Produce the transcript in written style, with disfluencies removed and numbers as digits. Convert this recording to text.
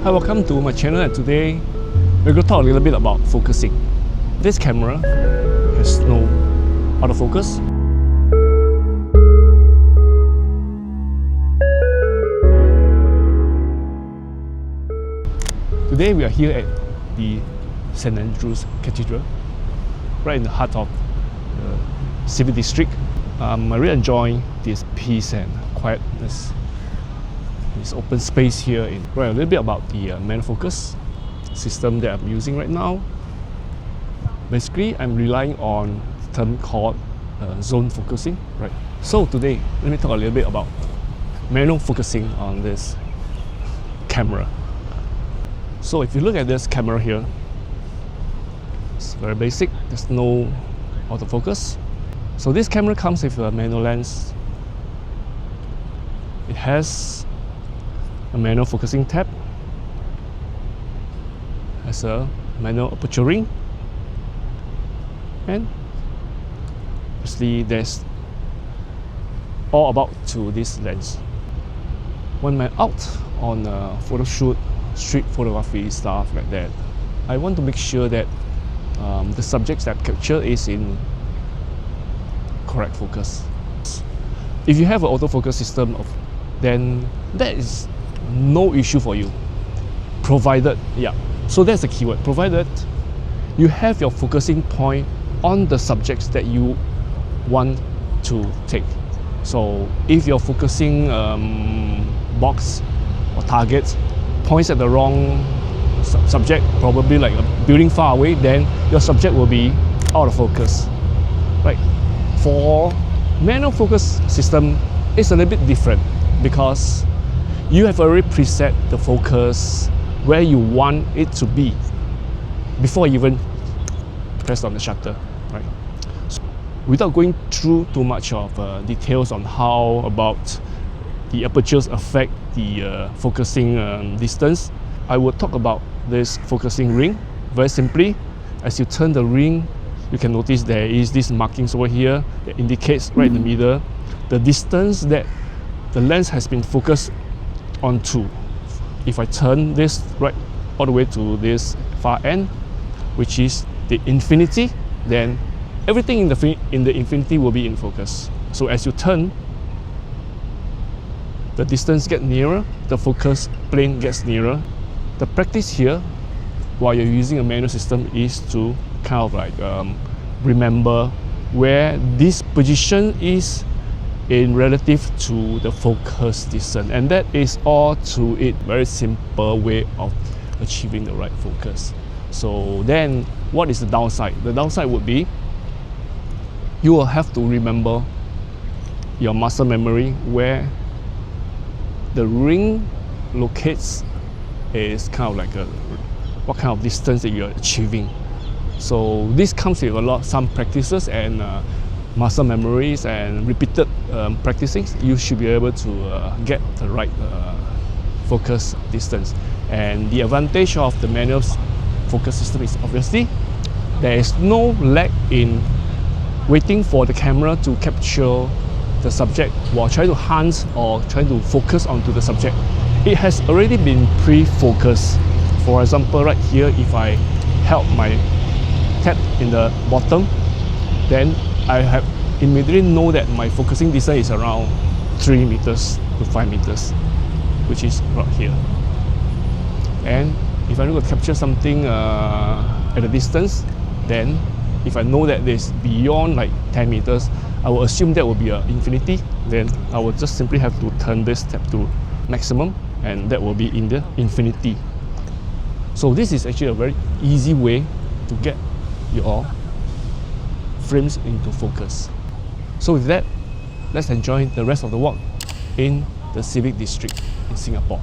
Hi, welcome to my channel, and today we're going to talk a little bit about focusing. This camera has no autofocus. Today we are here at the St. Andrew's Cathedral, right in the heart of the Civic District. I really enjoy this peace and quietness, this open space here. Right, a little bit about the manual focus system that I'm using right now. Basically, I'm relying on a term called zone focusing. Right. So today, let me talk a little bit about manual focusing on this camera. So if you look at this camera here, it's very basic. There's no autofocus. So this camera comes with a manual lens. It has a manual focusing tab, has a manual aperture ring, and obviously there's all about to this lens. When I'm out on a photo shoot, street photography, stuff like that, I want to make sure that the subjects that I capture is in correct focus. If you have an autofocus system, then that is no issue for you, provided, so that's the keyword, provided you have your focusing point on the subjects that you want to take. So if your focusing box or target points at the wrong subject, probably like a building far away, then your subject will be out of focus. Right? For manual focus system, it's a little bit different because you have already preset the focus where you want it to be before you even press on the shutter. Right? So without going through too much of details on how about the apertures affect the focusing distance, I will talk about this focusing ring. Very simply, as you turn the ring, you can notice there is this markings over here that indicates right in the middle the distance that the lens has been focused onto. If I turn this right all the way to this far end, which is the infinity, then everything in the infinity will be in focus. So as you turn, the distance gets nearer, the focus plane gets nearer. The practice here, while you're using a manual system, is to kind of like remember where this position is in relative to the focus distance, and that is all to it. Very simple way of achieving the right focus. So then, what is the downside? The downside would be you will have to remember your muscle memory where the ring locates is kind of like what kind of distance that you're achieving. So this comes with some practices and muscle memories and repeated practicing. You should be able to get the right focus distance. And the advantage of the manual focus system is obviously there is no lag in waiting for the camera to capture the subject while trying to hunt or trying to focus onto the subject. It has already been pre-focused. For example, right here, if I held my tab in the bottom, then I have immediately know that my focusing distance is around 3 meters to 5 meters, which is right here. And if I look to capture something at a distance, then if I know that it's beyond like 10 meters, I will assume that will be an infinity. Then I will just simply have to turn this tab to maximum, and that will be in the infinity. So this is actually a very easy way to get your frames into focus. So with that, let's enjoy the rest of the walk in the Civic District in Singapore.